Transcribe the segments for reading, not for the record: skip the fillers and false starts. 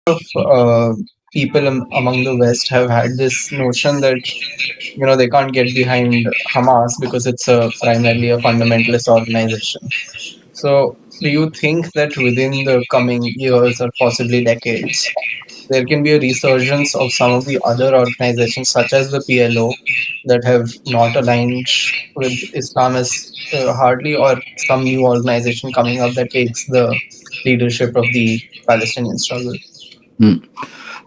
of people among the West have had this notion that they can't get behind Hamas because it's a primarily a fundamentalist organization. So, do you think that within the coming years or possibly decades, there can be a resurgence of some of the other organizations, such as the PLO, that have not aligned with Islam as hardly, or some new organization coming up that takes the leadership of the Palestinian struggle? Hmm.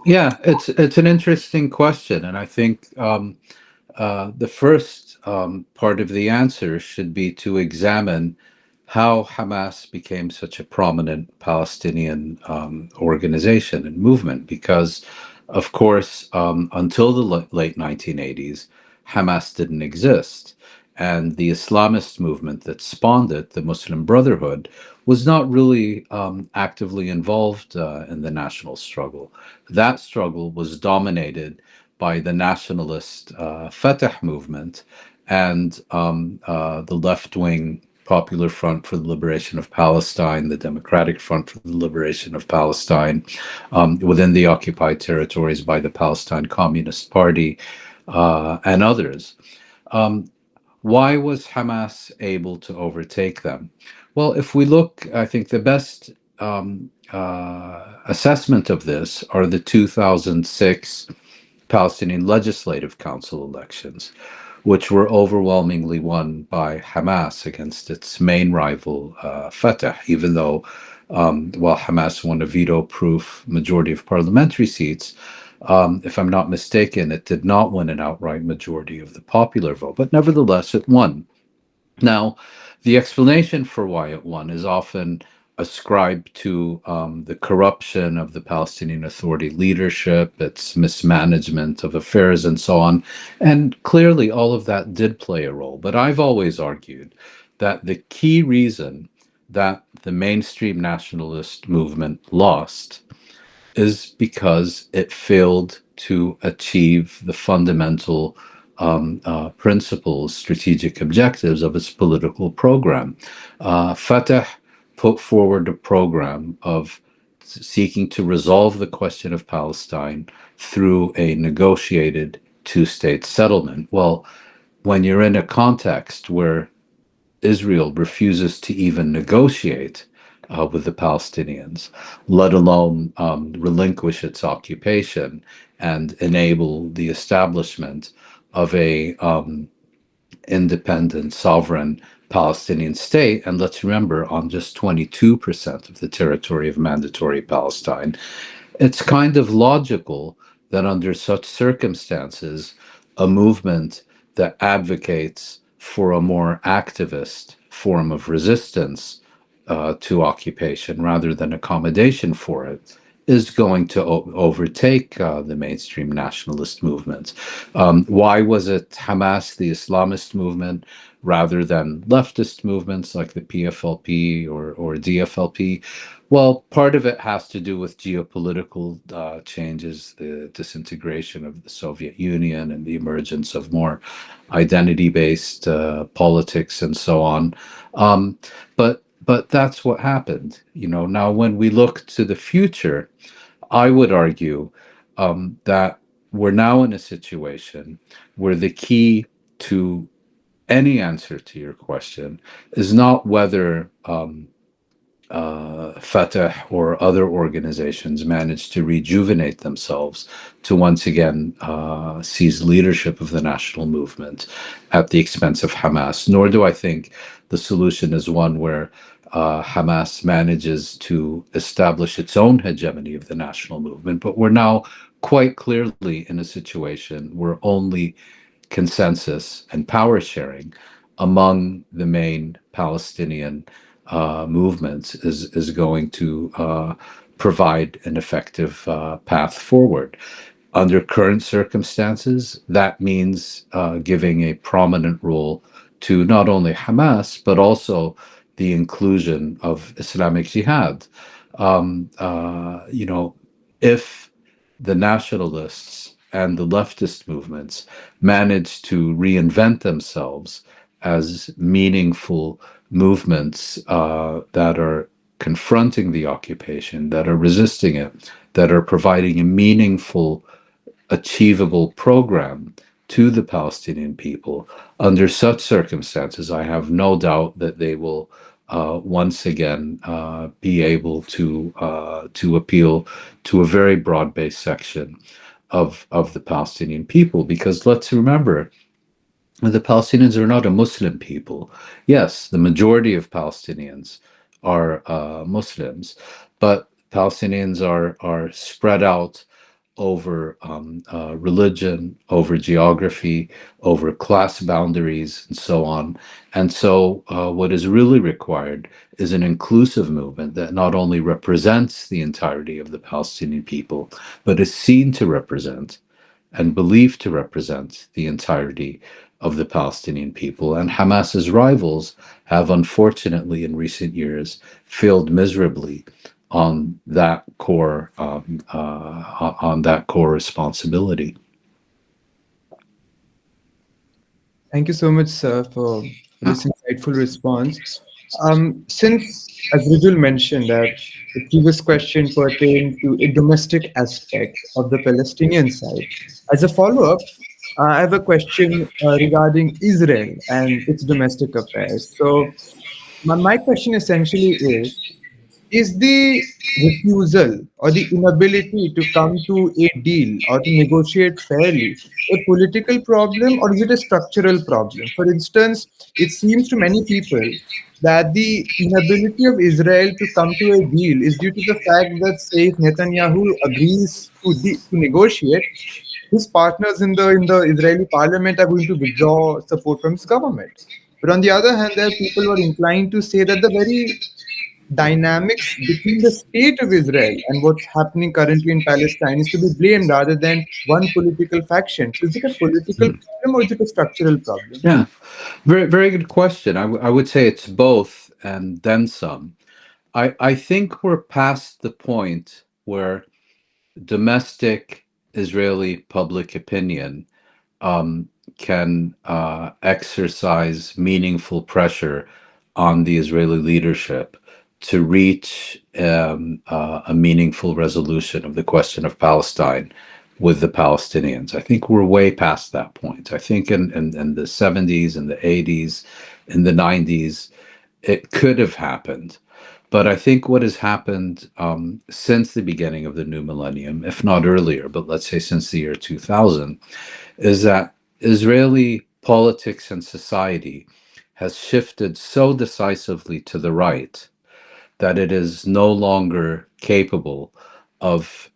Yeah, it's an interesting question, and I think the first part of the answer should be to examine how Hamas became such a prominent Palestinian organization and movement, because, of course, until the late 1980s, Hamas didn't exist. And the Islamist movement that spawned it, the Muslim Brotherhood, was not really actively involved in the national struggle. That struggle was dominated by the nationalist Fatah movement and the left wing Popular Front for the Liberation of Palestine, the Democratic Front for the Liberation of Palestine, within the occupied territories by the Palestine Communist Party, and others. Um, why was Hamas able to overtake them? Well, if we look, I think the best assessment of this are the 2006 Palestinian Legislative Council elections, which were overwhelmingly won by Hamas against its main rival, Fatah, even though, while Hamas won a veto proof majority of parliamentary seats, if I'm not mistaken, it did not win an outright majority of the popular vote, but nevertheless, it won. Now, the explanation for why it won is often ascribed to the corruption of the Palestinian Authority leadership, its mismanagement of affairs, and so on. And clearly, all of that did play a role. But I've always argued that the key reason that the mainstream nationalist movement lost is because it failed to achieve the fundamental principles, strategic objectives of its political program. Fatah put forward a program of seeking to resolve the question of Palestine through a negotiated two-state settlement. Well, when you're in a context where Israel refuses to even negotiate with the Palestinians, let alone relinquish its occupation and enable the establishment of a independent, sovereign Palestinian state. And let's remember, on just 22% of the territory of mandatory Palestine, it's kind of logical that under such circumstances, a movement that advocates for a more activist form of resistance to occupation rather than accommodation for it is going to overtake the mainstream nationalist movement. Why was it Hamas, the Islamist movement, rather than leftist movements like the PFLP or DFLP? Well, part of it has to do with geopolitical changes, the disintegration of the Soviet Union and the emergence of more identity-based politics and so on. But that's what happened. Now when we look to the future, I would argue that we're now in a situation where the key to any answer to your question is not whether Fatah or other organizations managed to rejuvenate themselves to once again seize leadership of the national movement at the expense of Hamas. Nor do I think the solution is one where Hamas manages to establish its own hegemony of the national movement. But we're now quite clearly in a situation where only consensus and power sharing among the main Palestinian movements is going to provide an effective path forward. Under current circumstances, that means giving a prominent role to not only Hamas, but also the inclusion of Islamic Jihad. If the nationalists and the leftist movements manage to reinvent themselves as meaningful movements that are confronting the occupation, that are resisting it, that are providing a meaningful, achievable program to the Palestinian people. Under such circumstances, I have no doubt that they will once again be able to appeal to a very broad-based section of the Palestinian people. Because let's remember, the Palestinians are not a Muslim people. Yes, the majority of Palestinians are Muslims, but Palestinians are spread out over religion, over geography, over class boundaries, and so on. And so, what is really required is an inclusive movement that not only represents the entirety of the Palestinian people, but is seen to represent and believed to represent the entirety of the Palestinian people. And Hamas's rivals have unfortunately in recent years failed miserably on that core responsibility. Thank you so much, sir, for this insightful response. Since, as Rijul mentioned, that the previous question pertained to a domestic aspect of the Palestinian side, as a follow-up, I have a question regarding Israel and its domestic affairs. So, my question essentially is the refusal or the inability to come to a deal or to negotiate fairly a political problem, or is it a structural problem? For instance, it seems to many people that the inability of Israel to come to a deal is due to the fact that, say, if Netanyahu agrees to negotiate, his partners in the Israeli parliament are going to withdraw support from his government. But on the other hand, there are people who are inclined to say that the very dynamics between the state of Israel and what's happening currently in Palestine is to be blamed rather than one political faction. So is it a political problem or is it a structural problem? Yeah, very, very good question. I would say it's both and then some. I think we're past the point where domestic Israeli public opinion um, can exercise meaningful pressure on the Israeli leadership to reach a meaningful resolution of the question of Palestine with the Palestinians. I think we're way past that point. I think in the 70s, in the 80s, in the 90s, it could have happened. But I think what has happened since the beginning of the new millennium, if not earlier, but let's say since the year 2000, is that Israeli politics and society has shifted so decisively to the right that it is no longer capable of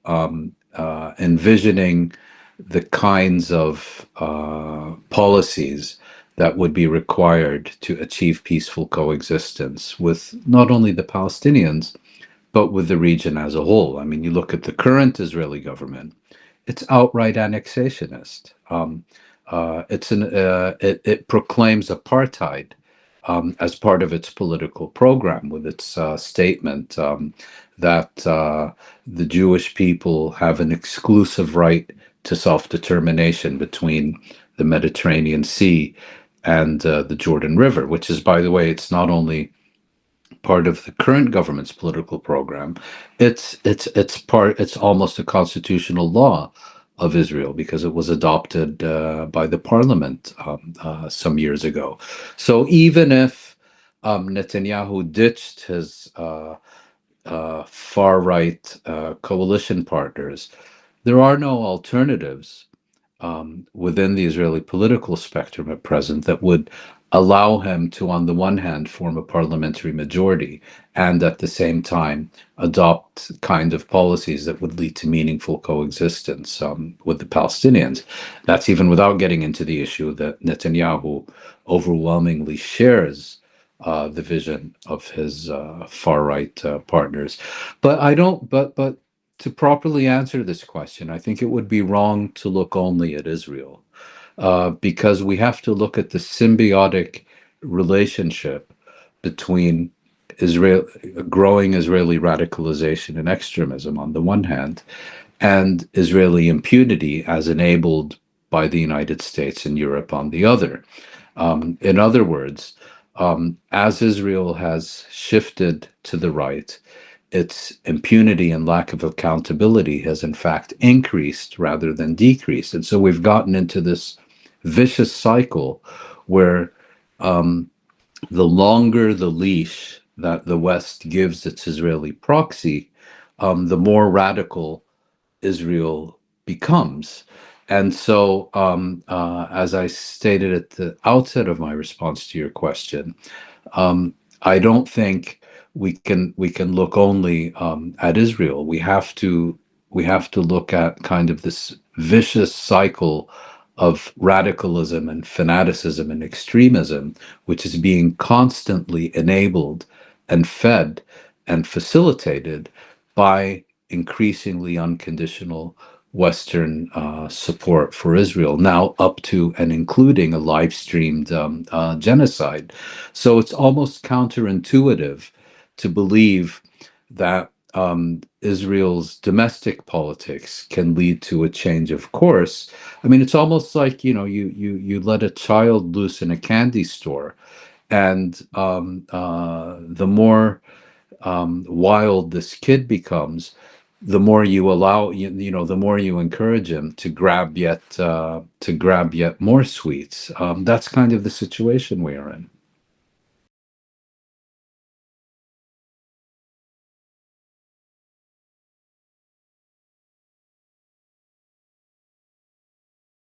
envisioning the kinds of policies that would be required to achieve peaceful coexistence with not only the Palestinians, but with the region as a whole. I mean, you look at the current Israeli government, it's outright annexationist. It proclaims apartheid as part of its political program, with its statement that the Jewish people have an exclusive right to self-determination between the Mediterranean Sea and the Jordan River, which is, by the way, it's not only part of the current government's political program. It's almost a constitutional law of Israel because it was adopted by the parliament some years ago. So even if Netanyahu ditched his far right coalition partners, there are no alternatives within the Israeli political spectrum at present that would allow him to, on the one hand, form a parliamentary majority and at the same time adopt kind of policies that would lead to meaningful coexistence with the Palestinians. That's even without getting into the issue that Netanyahu overwhelmingly shares the vision of his far right partners. But I don't, but to properly answer this question, I think it would be wrong to look only at Israel, because we have to look at the symbiotic relationship between Israel, growing Israeli radicalization and extremism on the one hand, and Israeli impunity as enabled by the United States and Europe on the other. In other words, As Israel has shifted to the right, its impunity and lack of accountability has in fact increased rather than decreased. And so we've gotten into this vicious cycle where the longer the leash that the West gives its Israeli proxy, the more radical Israel becomes. And so, as I stated at the outset of my response to your question, I don't think we can look only at Israel. We have to look at kind of this vicious cycle of radicalism and fanaticism and extremism, which is being constantly enabled and fed and facilitated by increasingly unconditional Western support for Israel, now up to and including a live streamed genocide. So it's almost counterintuitive to believe that Israel's domestic politics can lead to a change of course. I mean, it's almost like you let a child loose in a candy store, and the more wild this kid becomes, the more you allow the more you encourage him to grab yet more sweets. That's kind of the situation we are in.